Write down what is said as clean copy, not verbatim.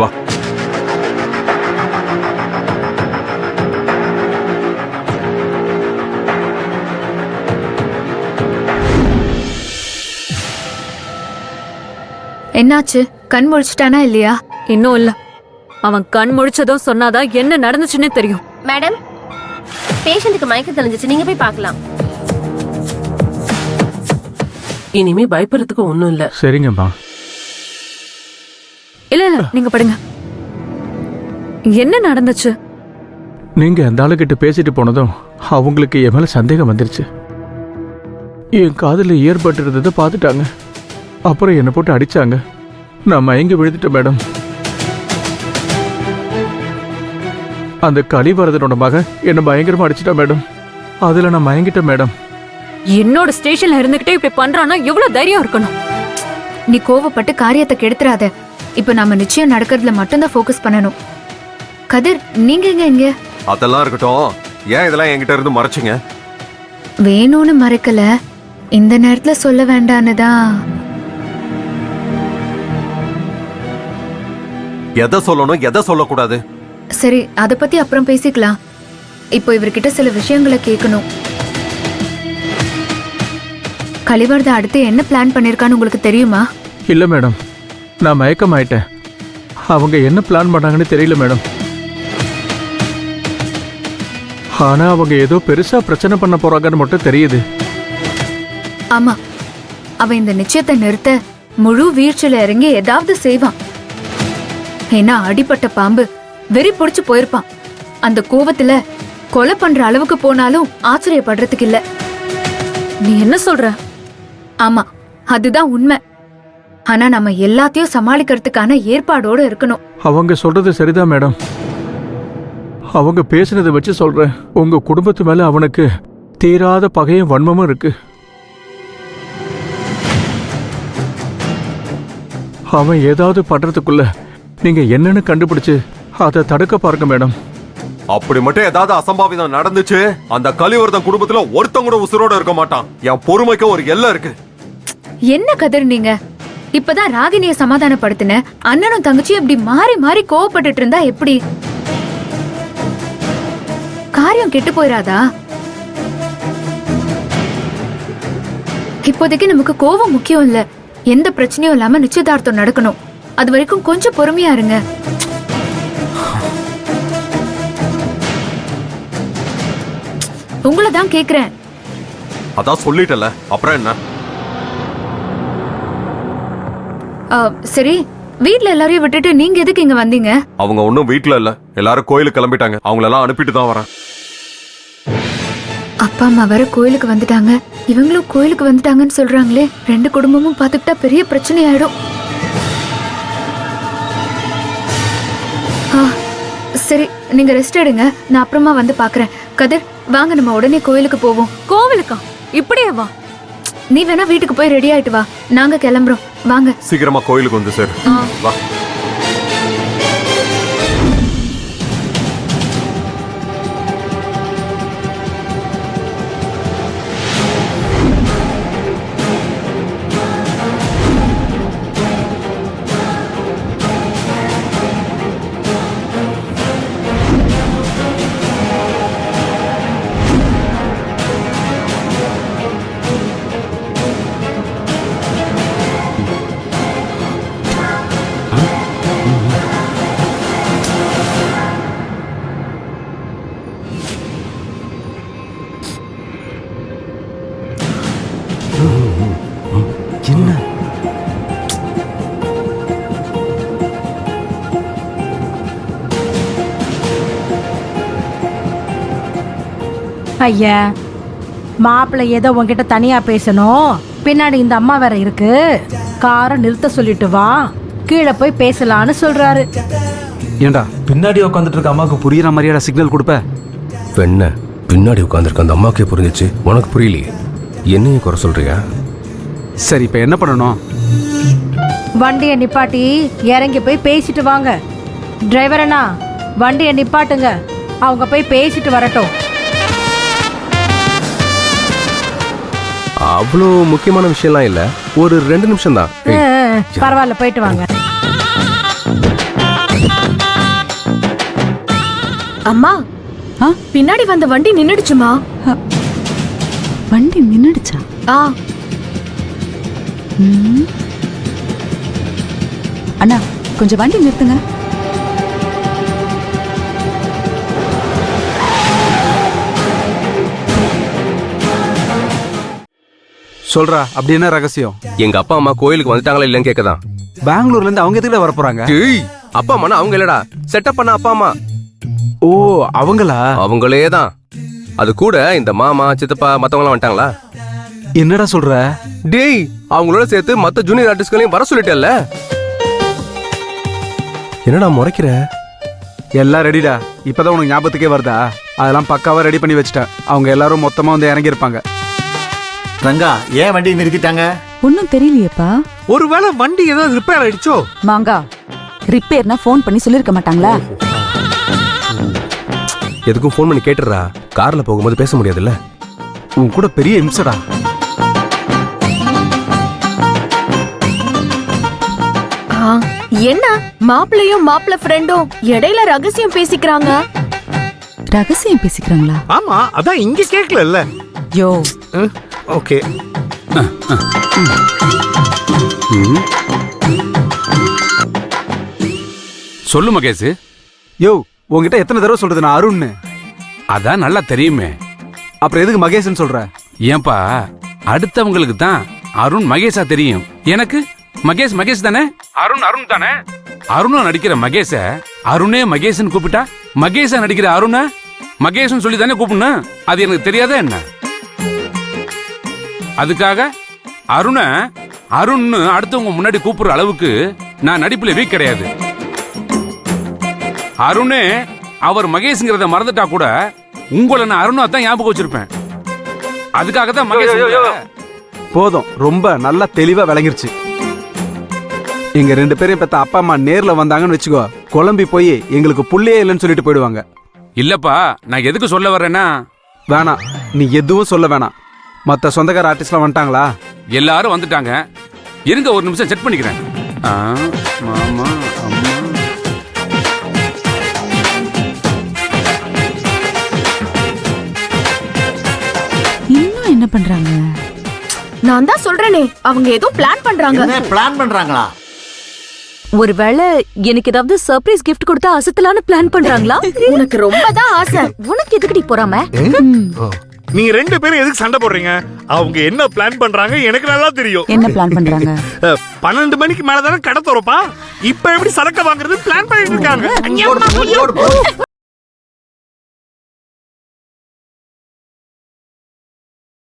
வா. என்னாச்சு? கண் முழிச்சிட்டானா இல்லையா? இன்னும் இல்ல. அவன் கண் முழிச்சதும் சொன்னாதான் என்ன நடந்துச்சுன்னே தெரியும். மேடம், பேஷண்ட்டுக்கு மயக்கம் தெளிஞ்சிச்சு, நீங்க போய் பார்க்கலாம். இனிமே பயப்படுறதுக்கு ஒண்ணும் இல்ல. சரிங்கம்மா. இல்ல இல்ல, நீங்க படுங்க. என்ன நடந்துச்சு? நீங்க அந்த ஆளுகிட்ட பேசிட்டு போனதும் அவங்களுக்கு என் மேல சந்தேகம் வந்துருச்சு. என் காதுல இயர்பட்டு இருந்ததை பார்த்துட்டாங்க. அப்புறம் என்னை போட்டு அடிச்சாங்க. நான் மயங்கி விழுந்துட்டேன் மேடம். அந்த கலிவரதனோட மகன் என்ன பயங்கரமா அடிச்சிட்டா மேடம். அதுல நான் மயங்கிட்டேன் மேடம். என்னோட ஸ்டேஷன்ல இருந்துகிட்டே இப்படி பண்றானா எவ்வளவு தைரியம் இருக்கணும். நீ கோவப்பட்டு காரியத்தை கெடுத்துறாத. இப்ப நாம நிச்சயம் நடக்கிறதுல மட்டும்தான் ஃபோக்கஸ் பண்ணணும். கதிர், நீங்க எங்க? அதெல்லாம் இருக்கட்டும். ஏன் இதெல்லாம் என்கிட்ட இருந்து மறைச்சிங்க? வேணும்னு மறைக்கல, இந்த நேரத்துல சொல்ல வேண்டான்னுதான். எதை சொல்லணும் எதை சொல்லக்கூடாது? சரி, அத பத்தி அப்புறம் பேசிக்கலாம். இப்போ இவர்கிட்ட சில விஷயங்களை கேட்கணும். கலிவர்த அடுத்து என்ன பிளான் பண்ணிருக்கான்னு உங்களுக்கு தெரியுமா? இல்ல மேடம், நான் மயக்கம் ஆயிட்டேன். அவங்க என்ன பிளான் பண்ணாங்கன்னு தெரியல மேடம். ஆனா அவங்க ஏதோ பெருசா பிரச்சனை பண்ண போறாங்கன்னு மட்டும் தெரியுது. ஆமா, அவன் இந்த நிச்சயத்தை நிறுத்த முழு வீழ்ச்சியில இறங்கி ஏதாவது செய்வான். ஏன்னா அடிப்பட்ட பாம்பு வெறி பிடிச்சு போயிருப்பான். அந்த கோவத்துல கொலை பண்ற அளவுக்கு போனாலும் ஆச்சரியப்படுறதுக்கு இல்ல. நீ என்ன சொல்ற? ஆமா, அதுதான் உண்மை. ஆனா நம்ம எல்லாத்தையும் சமாளிக்கிறதுக்கான ஏற்பாடோட இருக்கணும். அவங்க சொல்றது சரிதான் மேடம். அவங்க பேசுனதை வச்சு சொல்றேன். உங்க குடும்பத்து மேல அவனுக்கு தீராத பகையும் வன்மமும் இருக்கு. அவன் ஏதாவது பண்றதுக்குள்ள நீங்க என்னன்னு கண்டுபிடிச்சு அதை தடுக்க பாருங்க மேடம். அப்படி மட்டும் ஏதாவது அசம்பாவிதம் நடந்துச்சு, அந்த கலிவர்தன் குடும்பத்துல ஒருத்தங்க கூட உசுரோட இருக்க மாட்டான். என் பொறுமைக்கு ஒரு எல்லை இருக்கு. என்ன கதிர் நீங்க? இப்பதான் ராகினிய சமாதானப்படுத்தின. அண்ணனும் தங்கச்சியும் இப்படி மாறி மாறி கோவப்பட்டுட்டு இருந்தா எப்படி? காரியம் கெட்டு போயிராதா? இப்போதைக்கு நமக்கு கோவம் முக்கியம் இல்ல. எந்த பிரச்சனையும் இல்லாம நிச்சயதார்த்தம் நடக்கணும். அது வரைக்கும் கொஞ்சம் பொறுமையா இருங்க. உங்களை தான் கேக்குறேன். அதான் சொல்லிட்டல, அப்புறம் என்ன? சரி, வீட்ல எல்லாரையும் விட்டுட்டு நீங்க எதுக்கு இங்க வந்தீங்க? அவங்க ஒன்னும் வீட்டுல இல்ல, எல்லாரும் கோயிலுக்கு கிளம்பிட்டாங்க. அவங்களெல்லாம் அனுப்பிட்டு தான் வரேன். அப்பா அம்மா வர கோயிலுக்கு வந்துட்டாங்க, இவங்களும் கோயிலுக்கு வந்துட்டாங்கன்னு சொல்றாங்களே. ரெண்டு குடும்பமும் பாத்துக்கிட்டா பெரிய பிரச்சனை ஆயிடும். சரி, நீங்க ரெஸ்ட் எடுங்க, நான் அப்புறமா வந்து பாக்குறேன். கதிர், வாங்க நம்ம உடனே கோயிலுக்கு போவோம். கோவிலுக்கா? இப்படியே வா. நீ வேணா வீட்டுக்கு போய் ரெடி ஆயிட்டு வா, நாங்க கிளம்புறோம். வாங்க. சீக்கிரமா கோயிலுக்கு வந்து சார். வா. என்ன ஐயா, மாப்பிள்ளை ஏதோ உன்கிட்ட தனியா பேசணும், பின்னாடி இந்த அம்மா வேற இருக்கு, காரை நிறுத்த சொல்லிட்டு வா, கீழே போய் பேசலான்னு சொல்றாரு. ஏண்டா பின்னாடி உட்காந்துட்டு இருக்க அம்மாவுக்கு புரியுற மாதிரியாடா சிக்னல் கொடுப்ப? பெண்ண பின்னாடி உட்காந்துருக்க அந்த அம்மாக்கே புரிஞ்சிச்சு, உனக்கு புரியலையே. என்னையும் குறை சொல்றியா? சரி, இப்ப என்ன பண்ணணும்? வண்டியை நிப்பாட்டி இறங்கி போய் பேசிட்டு வாங்க. டிரைவர் அண்ணா, வண்டியை நிப்பாட்டுங்க, அவங்க போய் பேசிட்டு வரட்டும். அவ்வளோ முக்கியமான விஷயம்லாம் இல்ல, ஒரு 2 நிமிஷம் தான். பரவாயில்ல, போயிட்டு வாங்க. அம்மா பின்னாடி வந்த வண்டி நின்னுடுச்சுமா. வண்டி நின்னுடுச்சா? அண்ணா கொஞ்சம் வண்டி நிறுத்துங்க. சொல்றா, அப்படி என்ன ரகசியம்? எங்க அப்பா அம்மா கோயிலுக்கு வந்துட்டாங்களா இல்லன்னு கேட்கதான். பெங்களூர்ல இருந்து அவங்க எதுக்கு வர போறாங்க? அப்பா அம்மா அவங்க இல்லடா, செட்டப் பண்ண அப்பா அம்மா. ஓ, அவங்களா? அவங்களே தான். அது கூட இந்த மாமா சித்தப்பா மத்தவங்க எல்லாம் வந்துட்டாங்களா? என்னடா சொல்ற? டேய், அவங்களோட சேர்த்து மத்த ஜூனியர் ஆர்டிஸ்ட்களையும் வர சொல்லிட்டேல்ல. என்னடா முறைக்கிற? எல்லாம் ரெடிடா. இப்பதான் உனக்கு ஞாபகத்துக்கே வருதா? அதெல்லாம் பக்காவா ரெடி பண்ணி வச்சுட்டேன். அவங்க எல்லாரும் மொத்தமா வந்து இறங்கி இருப்பாங்க. ரங்கா, ஏன் வண்டி நிறுத்திட்டாங்க? ஒன்னும் தெரியலையேப்பா. ஒருவேளை வண்டி ஏதாவது ரிப்பேர் ஆயிடுச்சோ? மாங்கா, ரிப்பேர்னா ஃபோன் பண்ணி சொல்லிருக்க மாட்டாங்களா? எதுக்கும் ஃபோன் பண்ணி கேட்டுறா. கார்ல போகும்போது பேச முடியாதுல்ல. உன் கூட பெரிய இம்சடா. என்ன மாப்பிள்ளையும் மாப்பிள்ள ஃப்ரெண்டும் இடையில ரகசியம் பேசிக்கிறாங்க? ரகசியம் பேசிக்கிறாங்களா? ஆமா, அதான் இங்க கேட்கல. யோ, ஓகே. சொல்லு மகேஷ். யோ, உன்கிட்ட எத்தனை தடவை சொல்றது நான் அருண்னு? அதான் நல்லா தெரியுமே. அப்புறம் எதுக்கு மகேஷ்னு சொல்ற? ஏன்பா, அடுத்தவங்களுக்கு தான் அருண் மகேஷா தெரியும். எனக்கு மகேஷ் மகேஷ் தானே. அருண் அருண் தானே. அருணா நடிக்கிற மகேஷ அருணே மகேஷ்னு கூப்பிட்டா, மகேஷா நடிக்கிற அருண மகேஷ்னு சொல்லி தானே கூப்பிடணும். அது எனக்கு தெரியாதா என்ன? அதுக்காக அருண அருண்னு அடுத்தவங்க முன்னாடி கூப்பிடுற அளவுக்கு நான் நடிப்புல வீக் கிடையாது. அருணே அவர் மகேஷ்ங்கிறத மறந்துட்டா கூட உங்களை நான் அருணா தான் ஞாபகம் வச்சிருப்பேன். அதுக்காக தான் மகேஷ். போதும், ரொம்ப நல்லா தெளிவா விளங்கிருச்சு. எங்க 2 பேரையும் பெத்த அப்பா அம்மா நேர்ல வந்தாங்கன்னு வச்சுக்கோ, குழம்பி போய் எங்களுக்கு புள்ளையே இல்லைன்னு சொல்லிட்டு போயிடுவாங்க. இல்லப்பா, நான் எதுக்கு சொல்ல வர்றேன்னா, வேணாம், நீ எதுவும் சொல்ல வேணாம். மத்த சொந்தக்கார ஆர்டிஸ்ட்லாம் வந்துட்டாங்களா? எல்லாரும் வந்துட்டாங்க. இருங்க, ஒரு நிமிஷம் செட் பண்ணிக்கிறேன். மாமா அம்மா. இன்னும் என்ன பண்றாங்க? நான் தான் சொல்றேனே, அவங்க ஏதோ பிளான் பண்றாங்க. பிளான் பண்றாங்களா? ஒருவேளை எனக்கு ஏதாவது சர்ப்ரைஸ் கிஃப்ட் கொடுத்தா அசத்தலான்னு பிளான் பண்றாங்களா? உனக்கு ரொம்ப தான் ஆசை. உனக்கு எதுக்குடி போறாம? நீங்க 2 பேரும் எதுக்கு சண்டை போடுறீங்க? அவங்க என்ன பிளான் பண்றாங்க எனக்கு நல்லா தெரியும். என்ன பிளான் பண்றாங்க? 12 மணிக்கு மேல தானே கடை திறப்பா. இப்ப எப்படி சரக்கு வாங்குறது பிளான் பண்ணிட்டு இருக்காங்க.